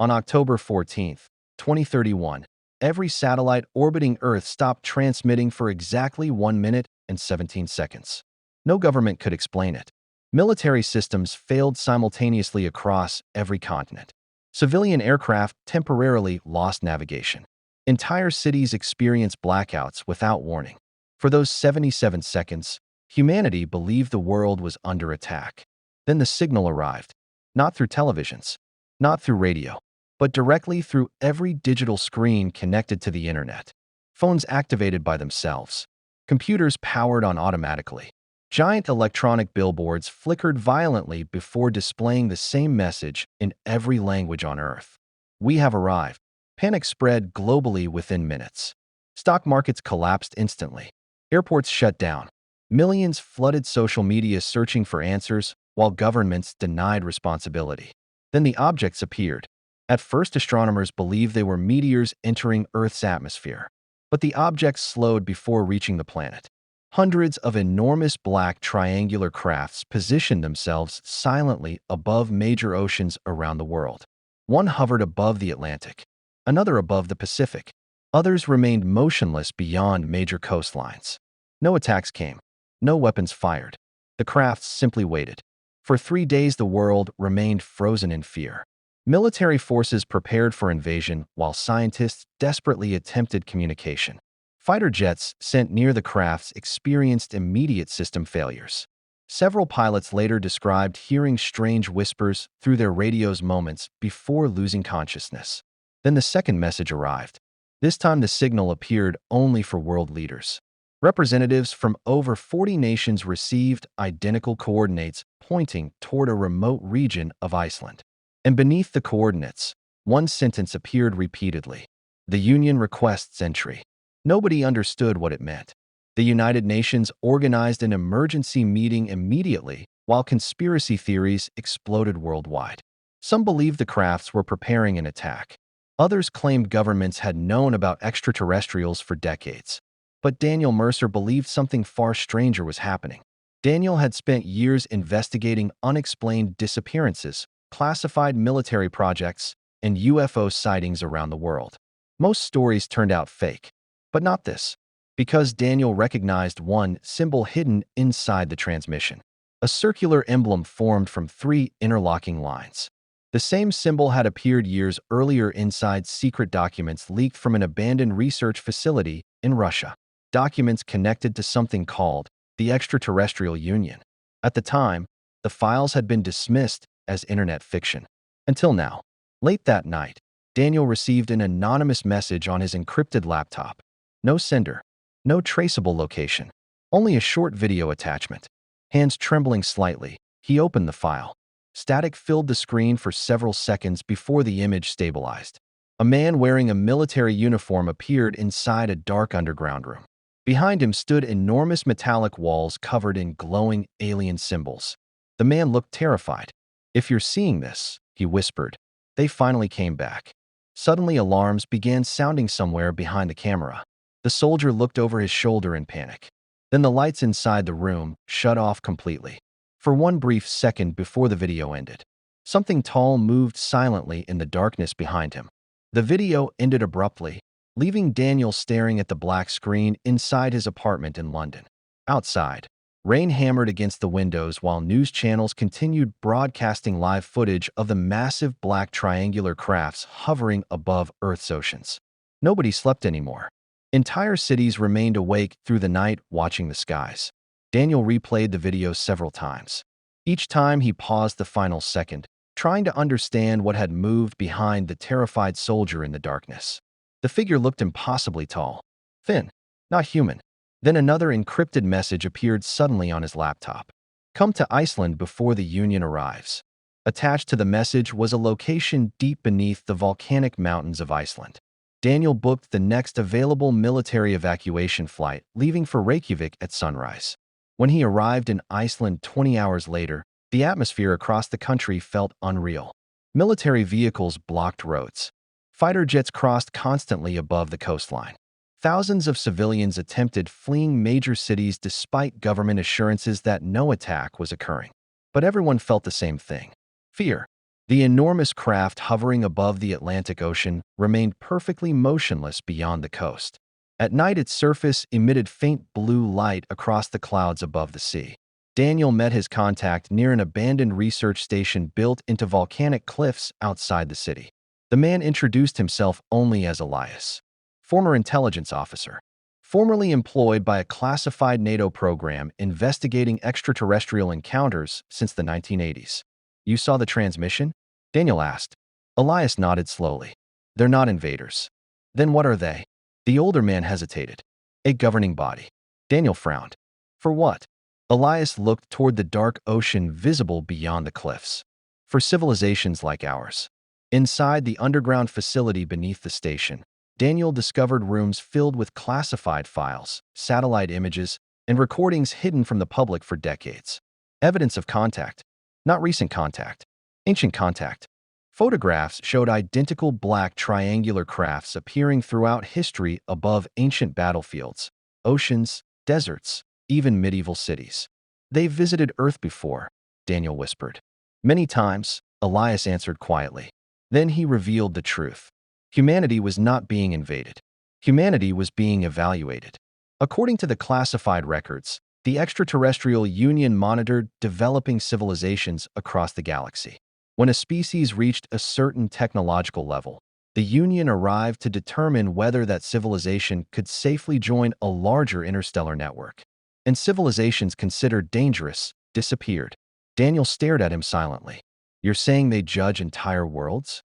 On October 14th, 2031, every satellite orbiting Earth stopped transmitting for exactly 1 minute and 17 seconds. No government could explain it. Military systems failed simultaneously across every continent. Civilian aircraft temporarily lost navigation. Entire cities experienced blackouts without warning. For those 77 seconds, humanity believed the world was under attack. Then the signal arrived, not through televisions, not through radio, but directly through every digital screen connected to the internet. Phones activated by themselves. Computers powered on automatically. Giant electronic billboards flickered violently before displaying the same message in every language on Earth. We have arrived. Panic spread globally within minutes. Stock markets collapsed instantly. Airports shut down. Millions flooded social media searching for answers, while governments denied responsibility. Then the objects appeared. At first, astronomers believed they were meteors entering Earth's atmosphere. But the objects slowed before reaching the planet. Hundreds of enormous black triangular crafts positioned themselves silently above major oceans around the world. One hovered above the Atlantic, another above the Pacific. Others remained motionless beyond major coastlines. No attacks came. No weapons fired. The crafts simply waited. For 3 days, the world remained frozen in fear. Military forces prepared for invasion while scientists desperately attempted communication. Fighter jets sent near the crafts experienced immediate system failures. Several pilots later described hearing strange whispers through their radios moments before losing consciousness. Then the second message arrived. This time the signal appeared only for world leaders. Representatives from over 40 nations received identical coordinates pointing toward a remote region of Iceland. And beneath the coordinates, one sentence appeared repeatedly. The Union requests entry. Nobody understood what it meant. The United Nations organized an emergency meeting immediately, while conspiracy theories exploded worldwide. Some believed the crafts were preparing an attack. Others claimed governments had known about extraterrestrials for decades. But Daniel Mercer believed something far stranger was happening. Daniel had spent years investigating unexplained disappearances, classified military projects, and UFO sightings around the world. Most stories turned out fake. But not this, because Daniel recognized one symbol hidden inside the transmission. A circular emblem formed from 3 interlocking lines. The same symbol had appeared years earlier inside secret documents leaked from an abandoned research facility in Russia. Documents connected to something called the Extraterrestrial Union. At the time, the files had been dismissed as internet fiction. Until now. Late that night, Daniel received an anonymous message on his encrypted laptop. No sender, no traceable location, only a short video attachment. Hands trembling slightly, he opened the file. Static filled the screen for several seconds before the image stabilized. A man wearing a military uniform appeared inside a dark underground room. Behind him stood enormous metallic walls covered in glowing alien symbols. The man looked terrified. "If you're seeing this," he whispered, "they finally came back." Suddenly, alarms began sounding somewhere behind the camera. The soldier looked over his shoulder in panic. Then the lights inside the room shut off completely. For one brief second before the video ended, something tall moved silently in the darkness behind him. The video ended abruptly, leaving Daniel staring at the black screen inside his apartment in London. Outside, rain hammered against the windows while news channels continued broadcasting live footage of the massive black triangular crafts hovering above Earth's oceans. Nobody slept anymore. Entire cities remained awake through the night watching the skies. Daniel replayed the video several times. Each time he paused the final second, trying to understand what had moved behind the terrified soldier in the darkness. The figure looked impossibly tall, thin, not human. Then another encrypted message appeared suddenly on his laptop. "Come to Iceland before the Union arrives." Attached to the message was a location deep beneath the volcanic mountains of Iceland. Daniel booked the next available military evacuation flight, leaving for Reykjavik at sunrise. When he arrived in Iceland 20 hours later, the atmosphere across the country felt unreal. Military vehicles blocked roads. Fighter jets crossed constantly above the coastline. Thousands of civilians attempted fleeing major cities despite government assurances that no attack was occurring. But everyone felt the same thing: fear. The enormous craft hovering above the Atlantic Ocean remained perfectly motionless beyond the coast. At night, its surface emitted faint blue light across the clouds above the sea. Daniel met his contact near an abandoned research station built into volcanic cliffs outside the city. The man introduced himself only as Elias, former intelligence officer, formerly employed by a classified NATO program investigating extraterrestrial encounters since the 1980s. "You saw the transmission?" Daniel asked. Elias nodded slowly. "They're not invaders." "Then what are they?" The older man hesitated. "A governing body." Daniel frowned. "For what?" Elias looked toward the dark ocean visible beyond the cliffs. "For civilizations like ours." Inside the underground facility beneath the station, Daniel discovered rooms filled with classified files, satellite images, and recordings hidden from the public for decades. Evidence of contact. Not recent contact. Ancient contact. Photographs showed identical black triangular crafts appearing throughout history above ancient battlefields, oceans, deserts, even medieval cities. "They've visited Earth before," Daniel whispered. "Many times," Elias answered quietly. Then he revealed the truth. Humanity was not being invaded. Humanity was being evaluated. According to the classified records, the Extraterrestrial Union monitored developing civilizations across the galaxy. When a species reached a certain technological level, the Union arrived to determine whether that civilization could safely join a larger interstellar network. And civilizations considered dangerous disappeared. Daniel stared at him silently. "You're saying they judge entire worlds?"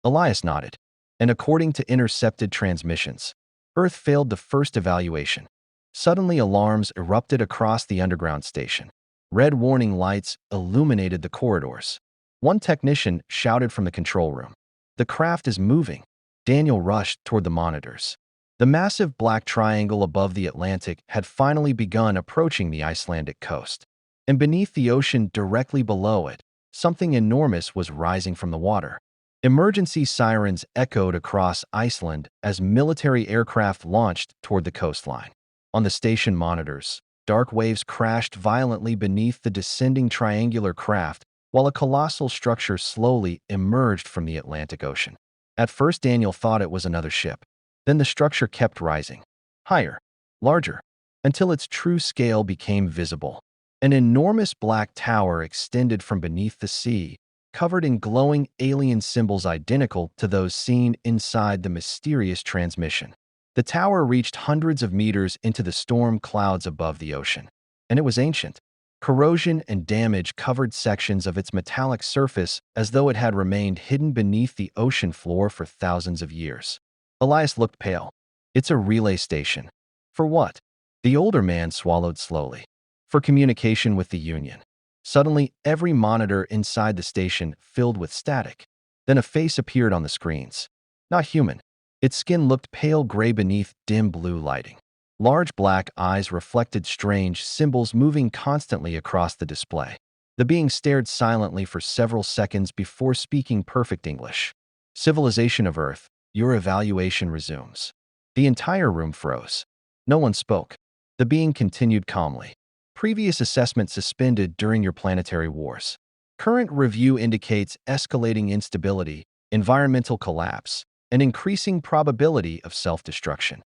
Elias nodded. "And according to intercepted transmissions, Earth failed the first evaluation." Suddenly, alarms erupted across the underground station. Red warning lights illuminated the corridors. One technician shouted from the control room, "The craft is moving." Daniel rushed toward the monitors. The massive black triangle above the Atlantic had finally begun approaching the Icelandic coast. And beneath the ocean directly below it, something enormous was rising from the water. Emergency sirens echoed across Iceland as military aircraft launched toward the coastline. On the station monitors, dark waves crashed violently beneath the descending triangular craft, while a colossal structure slowly emerged from the Atlantic Ocean. At first, Daniel thought it was another ship. Then the structure kept rising, higher, larger, until its true scale became visible. An enormous black tower extended from beneath the sea, covered in glowing alien symbols identical to those seen inside the mysterious transmission. The tower reached hundreds of meters into the storm clouds above the ocean, and it was ancient. Corrosion and damage covered sections of its metallic surface as though it had remained hidden beneath the ocean floor for thousands of years. Elias looked pale. "It's a relay station." "For what?" The older man swallowed slowly. "For communication with the Union." Suddenly, every monitor inside the station filled with static. Then a face appeared on the screens. Not human. Its skin looked pale gray beneath dim blue lighting. Large black eyes reflected strange symbols moving constantly across the display. The being stared silently for several seconds before speaking perfect English. "Civilization of Earth, your evaluation resumes." The entire room froze. No one spoke. The being continued calmly. "Previous assessment suspended during your planetary wars. Current review indicates escalating instability, environmental collapse, and increasing probability of self-destruction."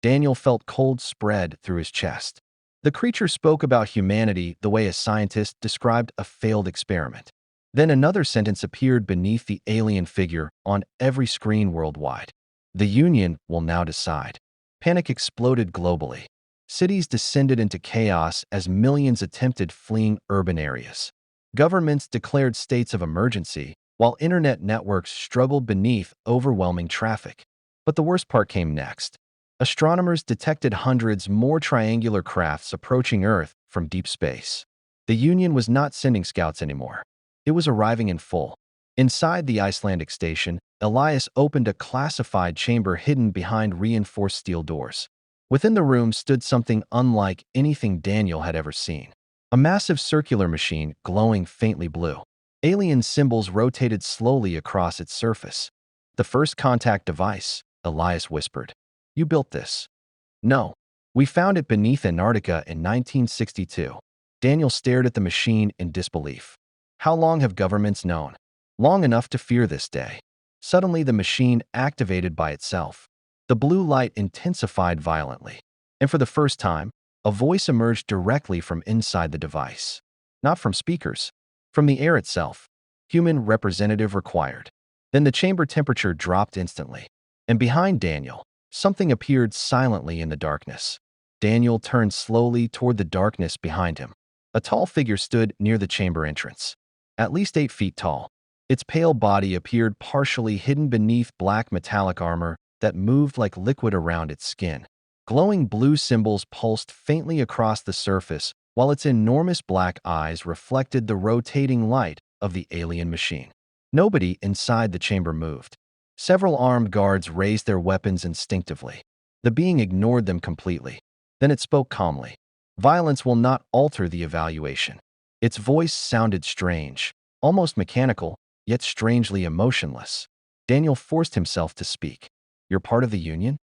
Daniel felt cold spread through his chest. The creature spoke about humanity the way a scientist described a failed experiment. Then another sentence appeared beneath the alien figure on every screen worldwide. "The Union will now decide." Panic exploded globally. Cities descended into chaos as millions attempted fleeing urban areas. Governments declared states of emergency, while internet networks struggled beneath overwhelming traffic. But the worst part came next. Astronomers detected hundreds more triangular crafts approaching Earth from deep space. The Union was not sending scouts anymore. It was arriving in full. Inside the Icelandic station, Elias opened a classified chamber hidden behind reinforced steel doors. Within the room stood something unlike anything Daniel had ever seen. A massive circular machine glowing faintly blue. Alien symbols rotated slowly across its surface. "The first contact device," Elias whispered. "You built this?" "No. We found it beneath Antarctica in 1962. Daniel stared at the machine in disbelief. "How long have governments known?" long enough to fear this day. Suddenly, the machine activated by itself. The blue light intensified violently, and for the first time, a voice emerged directly from inside the device. Not from speakers, from the air itself. Human representative required. Then the chamber temperature dropped instantly, and behind Daniel, something appeared silently in the darkness. Daniel turned slowly toward the darkness behind him. A tall figure stood near the chamber entrance, at least 8 feet tall. Its pale body appeared partially hidden beneath black metallic armor that moved like liquid around its skin. Glowing blue symbols pulsed faintly across the surface, while its enormous black eyes reflected the rotating light of the alien machine. Nobody inside the chamber moved. Several armed guards raised their weapons instinctively. The being ignored them completely. Then it spoke calmly. Violence will not alter the evaluation. Its voice sounded strange, almost mechanical, yet strangely emotionless. Daniel forced himself to speak. You're part of the Union?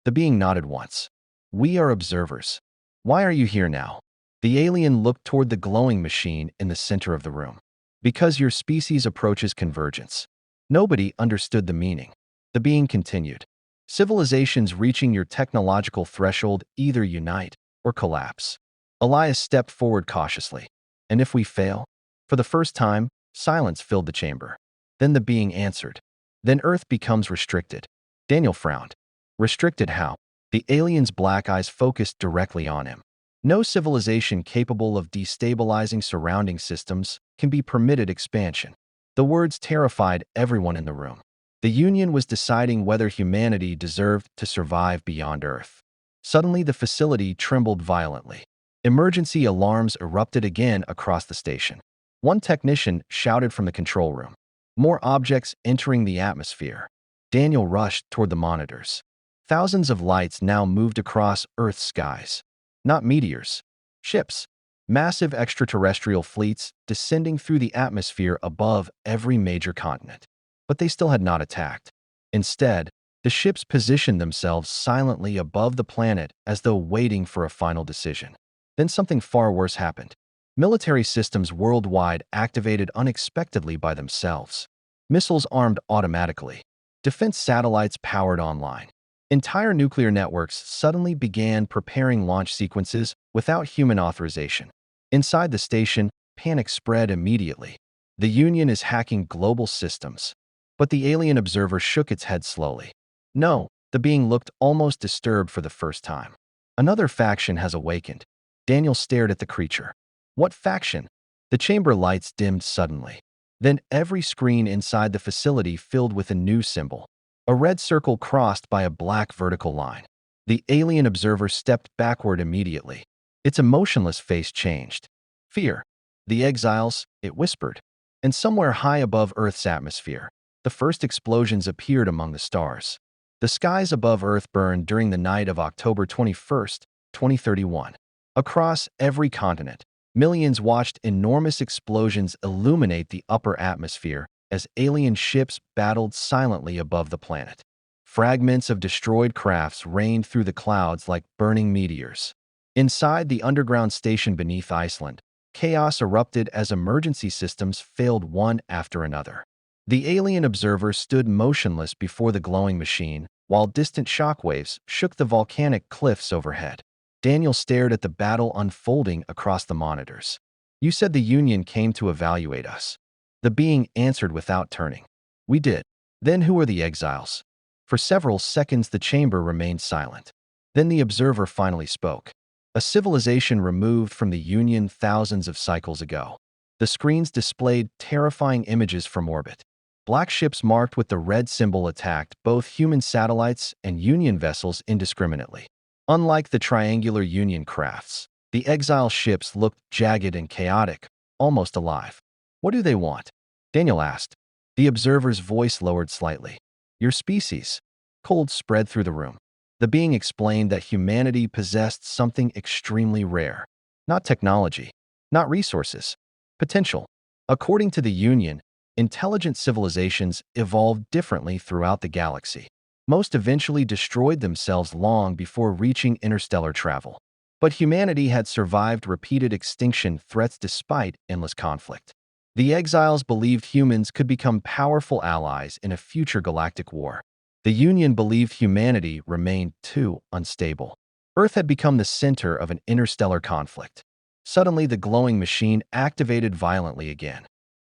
The being nodded once. We are observers. Why are you here now? The alien looked toward the glowing machine in the center of the room. Because your species approaches convergence. Nobody understood the meaning. The being continued. Civilizations reaching your technological threshold either unite or collapse. Elias stepped forward cautiously. And if we fail? For the first time, silence filled the chamber. Then the being answered. Then Earth becomes restricted. Daniel frowned. Restricted how? The alien's black eyes focused directly on him. No civilization capable of destabilizing surrounding systems can be permitted expansion. The words terrified everyone in the room. The Union was deciding whether humanity deserved to survive beyond Earth. Suddenly, the facility trembled violently. Emergency alarms erupted again across the station. One technician shouted from the control room. More objects entering the atmosphere. Daniel rushed toward the monitors. Thousands of lights now moved across Earth's skies. Not meteors. Ships. Massive extraterrestrial fleets descending through the atmosphere above every major continent. But they still had not attacked. Instead, the ships positioned themselves silently above the planet as though waiting for a final decision. Then something far worse happened. Military systems worldwide activated unexpectedly by themselves. Missiles armed automatically. Defense satellites powered online. Entire nuclear networks suddenly began preparing launch sequences without human authorization. Inside the station, panic spread immediately. The Union is hacking global systems. But the alien observer shook its head slowly. No, the being looked almost disturbed for the first time. Another faction has awakened. Daniel stared at the creature. What faction? The chamber lights dimmed suddenly. Then every screen inside the facility filled with a new symbol. A red circle crossed by a black vertical line. The alien observer stepped backward immediately. Its emotionless face changed. Fear. The exiles, it whispered. And somewhere high above Earth's atmosphere, the first explosions appeared among the stars. The skies above Earth burned during the night of October 21st, 2031. Across every continent, millions watched enormous explosions illuminate the upper atmosphere as alien ships battled silently above the planet. Fragments of destroyed crafts rained through the clouds like burning meteors. Inside the underground station beneath Iceland, chaos erupted as emergency systems failed one after another. The alien observer stood motionless before the glowing machine, while distant shockwaves shook the volcanic cliffs overhead. Daniel stared at the battle unfolding across the monitors. You said the Union came to evaluate us. The being answered without turning. We did. Then who are the exiles? For several seconds the chamber remained silent. Then the observer finally spoke. A civilization removed from the Union thousands of cycles ago. The screens displayed terrifying images from orbit. Black ships marked with the red symbol attacked both human satellites and Union vessels indiscriminately. Unlike the triangular Union crafts, the exile ships looked jagged and chaotic, almost alive. What do they want? Daniel asked. The observer's voice lowered slightly. Your species. Cold spread through the room. The being explained that humanity possessed something extremely rare. Not technology, not resources, potential. According to the Union, intelligent civilizations evolved differently throughout the galaxy. Most eventually destroyed themselves long before reaching interstellar travel. But humanity had survived repeated extinction threats despite endless conflict. The exiles believed humans could become powerful allies in a future galactic war. The Union believed humanity remained too unstable. Earth had become the center of an interstellar conflict. Suddenly, the glowing machine activated violently again.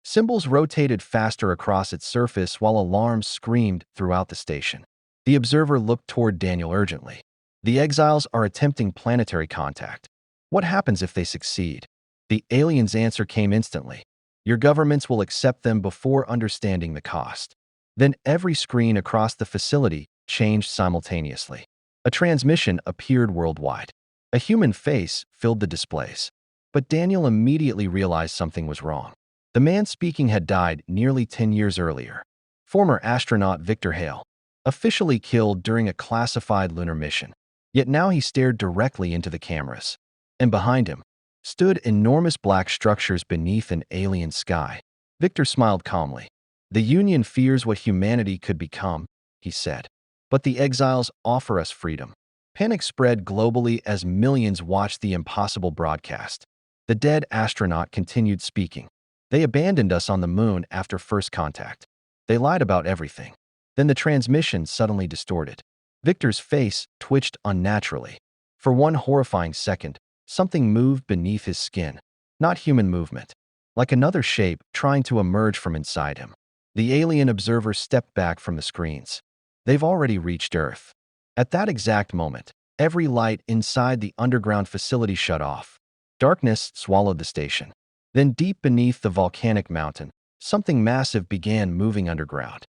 Symbols rotated faster across its surface while alarms screamed throughout the station. The observer looked toward Daniel urgently. The exiles are attempting planetary contact. What happens if they succeed? The alien's answer came instantly. Your governments will accept them before understanding the cost. Then every screen across the facility changed simultaneously. A transmission appeared worldwide. A human face filled the displays. But Daniel immediately realized something was wrong. The man speaking had died nearly 10 years earlier. Former astronaut Victor Hale, officially killed during a classified lunar mission. Yet now he stared directly into the cameras. And behind him stood enormous black structures beneath an alien sky. Victor smiled calmly. The Union fears what humanity could become, he said. But the exiles offer us freedom. Panic spread globally as millions watched the impossible broadcast. The dead astronaut continued speaking. They abandoned us on the moon after first contact. They lied about everything. Then the transmission suddenly distorted. Victor's face twitched unnaturally. For one horrifying second, something moved beneath his skin. Not human movement. Like another shape trying to emerge from inside him. The alien observer stepped back from the screens. They've already reached Earth. At that exact moment, every light inside the underground facility shut off. Darkness swallowed the station. Then deep beneath the volcanic mountain, something massive began moving underground.